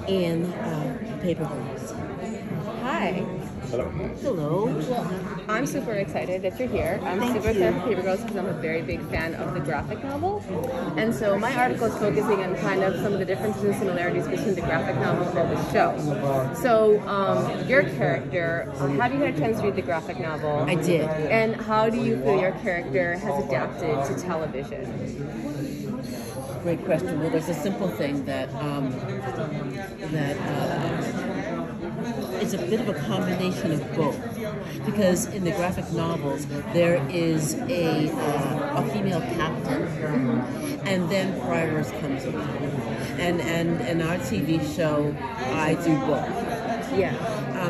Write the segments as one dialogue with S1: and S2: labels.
S1: in Paper Girls.
S2: Hi.
S3: Hello.
S1: Hello.
S2: Well, I'm super excited that you're here. I'm super excited for Paper Girls because I'm a very big fan of the graphic novel. And so my article is focusing on kind of some of the differences and similarities between the graphic novel and the show. So your character, have you had a chance to read the graphic novel?
S1: I did.
S2: And how do you feel your character has adapted to television?
S1: Great question. Well, there's a simple thing that it's a bit of a combination of both, because in the graphic novels there is a female captain, and then Prioress comes along, and in our TV show I do both.
S2: Yeah.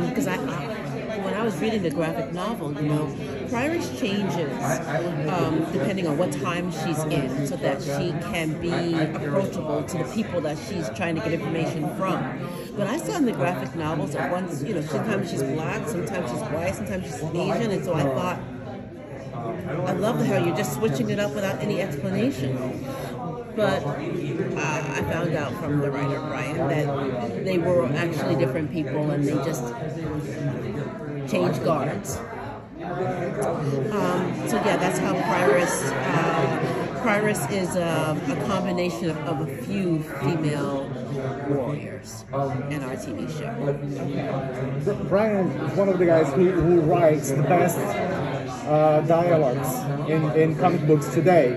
S1: Because when I was reading the graphic novel, Prioress changes depending on what time she's in, so that she can be approachable to the people that she's trying to get information from. But I saw in the graphic novels that once, sometimes she's black, sometimes she's white, sometimes she's Asian, and so I thought, I love how you're just switching it up without any explanation. But I found out from the writer, Brian, that they were actually different people and they just changed guards. So yeah, that's how Prioress is a combination of a few female warriors in our TV show.
S3: Brian is one of the guys who writes the best dialogues in comic books today.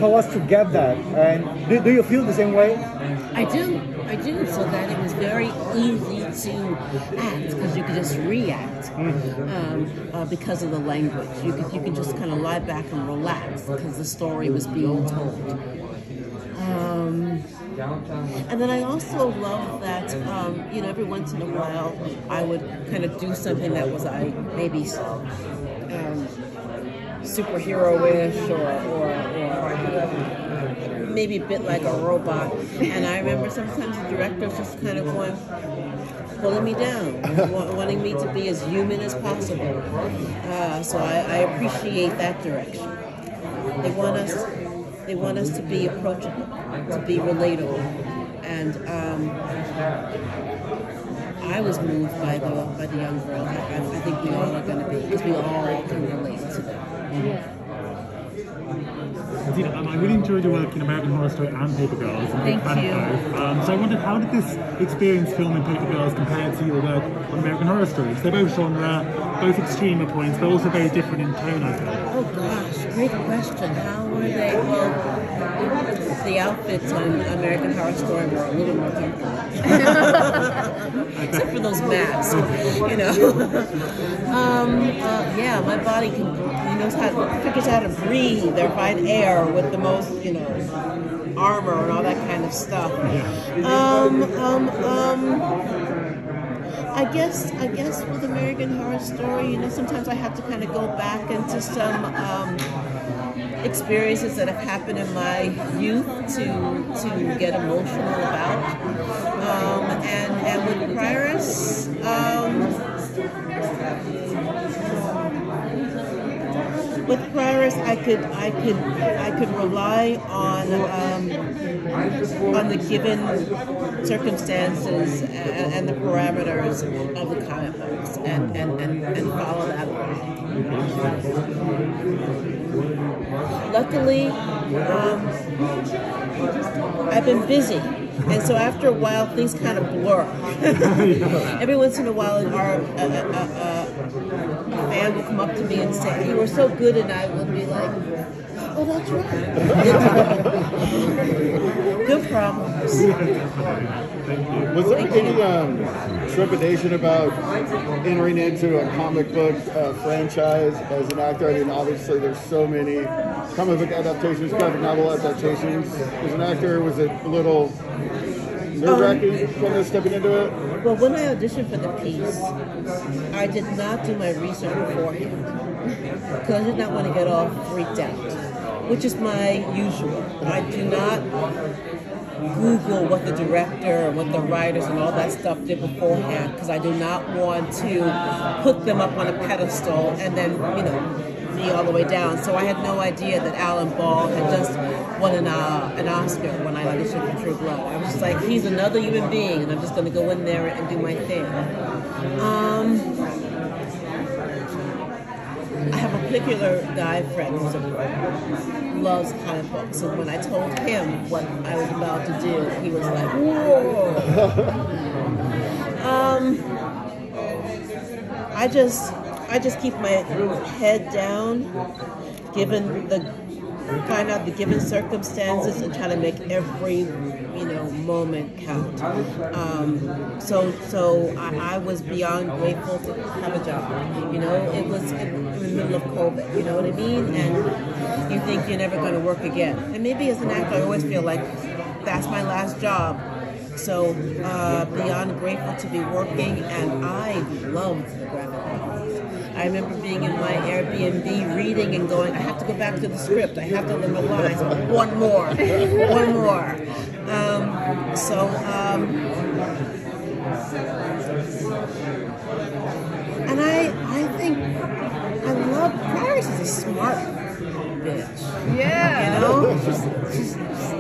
S3: How was to get that? And do you feel the same way?
S1: I do, so that it was very easy to act, because you could just react because of the language. You could just kind of lie back and relax because the story was being told. And then I also love that, every once in a while I would kind of do something that was maybe superhero-ish or maybe a bit like a robot. And I remember sometimes the directors just kind of pulling me down, wanting me to be as human as possible. So I appreciate that direction. They want us to be approachable, to be relatable, and I was moved by the young girl. I think we all are going to be, because we all can relate to them.
S2: Yeah.
S4: Adina, I really enjoyed your work in American Horror Story and Paper Girls.
S1: Thank you.
S4: So I wondered, how did this experience filming Paper Girls compare to your work on American Horror Story? They're both genre, both extreme at points, but also very different in tone, I think.
S1: Oh gosh, great question. How were they? Well, the outfits on American Horror Story were a little more comfortable. Except for those masks, yeah, my body figures how to breathe or find air with the most, armor and all that kind of stuff. I guess with American Horror Story, sometimes I have to kind of go back into some experiences that have happened in my youth to get emotional about. And with Prioress, I could rely on the given circumstances and the parameters of the comic books and follow that along. Luckily, I've been busy, and so after a while things kind of blur. Every once in a while, a fan will come up to me and say, "You were so good," and I will be like, "Oh, that's right." Good problems.
S3: Was there any trepidation about entering into a comic book franchise as an actor? I mean, obviously there's so many comic book adaptations, graphic novel adaptations. As an actor, was it a little nerve-wracking kind of stepping into it?
S1: Well, when I auditioned for the piece, I did not do my research beforehand because I did not want to get all freaked out, which is my usual. I do not Google what the director, what the writers, and all that stuff did beforehand, because I do not want to put them up on a pedestal and then, you know, me all the way down. So I had no idea that Alan Ball had just won an Oscar when I auditioned for True Blood. I was just like, he's another human being, and I'm just going to go in there and do my thing. I have a particular guy friend who loves comic books, and when I told him what I was about to do, he was like, whoa. I just keep my head down, find out the given circumstances, and try to make every moment count. So I was beyond grateful to have a job. It was in the middle of COVID. You know what I mean? And you think you're never going to work again. And maybe as an actor, I always feel like that's my last job. So beyond grateful to be working, and I love the graphic novels. I remember being in my Airbnb reading and going, I have to go back to the script. I have to learn the lines. One more. And I think I love Prioress is a smart bitch.
S2: Yeah.
S1: She's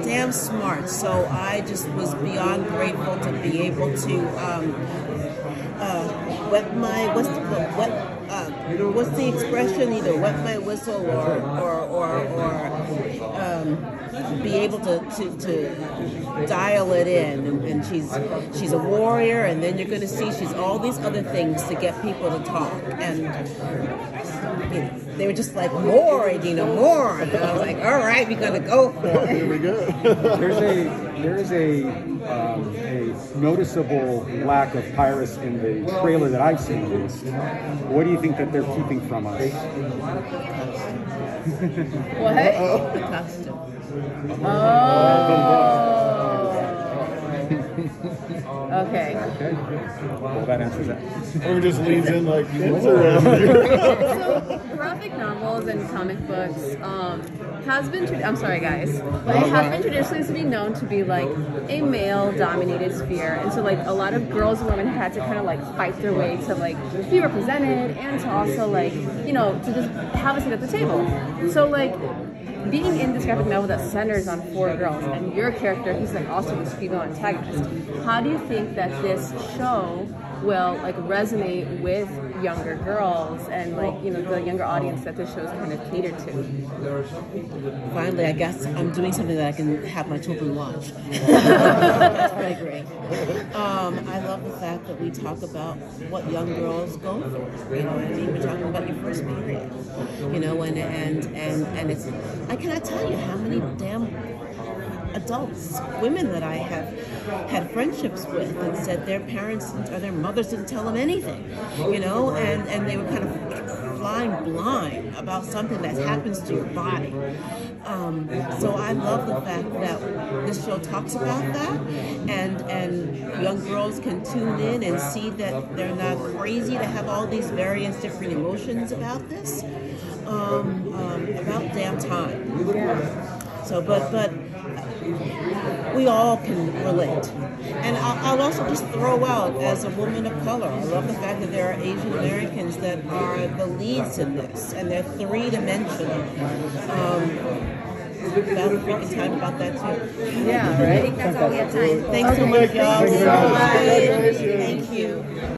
S1: damn smart. So I just was beyond grateful to be able to what's the expression? Either wet my whistle or be able to dial it in. And she's a warrior, and then you're going to see she's all these other things to get people to talk. And they were just like, more, Adina, more. And I was like, all right, we're going to go for it.
S3: Here we go.
S5: There is a noticeable lack of Prioress in the trailer that I've seen, at least. What do you think that they're keeping from us?
S2: What?
S1: The costume.
S2: Okay.
S5: Well, that answers that.
S3: Or just leans in like, what's around here?
S2: So, graphic novels and comic books has been, I'm sorry guys, but it has been traditionally known to be like a male-dominated sphere, and so like a lot of girls and women had to kind of like fight their way to like be represented, and to also like, to just have a seat at the table. So like, being in this graphic novel that centers on 4 girls, and your character, he's like also this female antagonist, how do you think that this show will like resonate with younger girls and like the younger audience that this show is kind of catered to?
S1: Finally, I guess I'm doing something that I can have my children watch. That's pretty great. I love the fact that we talk about what young girls go through. You know what I mean? We're talking about your first period. And it's, I cannot tell you how many damn adults, women that I have had friendships with, and said their parents or their mothers didn't tell them anything, and they were kind of flying blind about something that happens to your body. So I love the fact that this show talks about that, and young girls can tune in and see that they're not crazy to have all these various different emotions about this. About damn time. So, but we all can relate. And I'll also just throw out, as a woman of color, I love the fact that there are Asian Americans that are the leads in this, and they're 3-dimensional. About freaking time about that too.
S2: Yeah, right?
S6: I think that's all we have time.
S1: Thanks so much, y'all.
S3: Thank you very much.
S1: Thank you.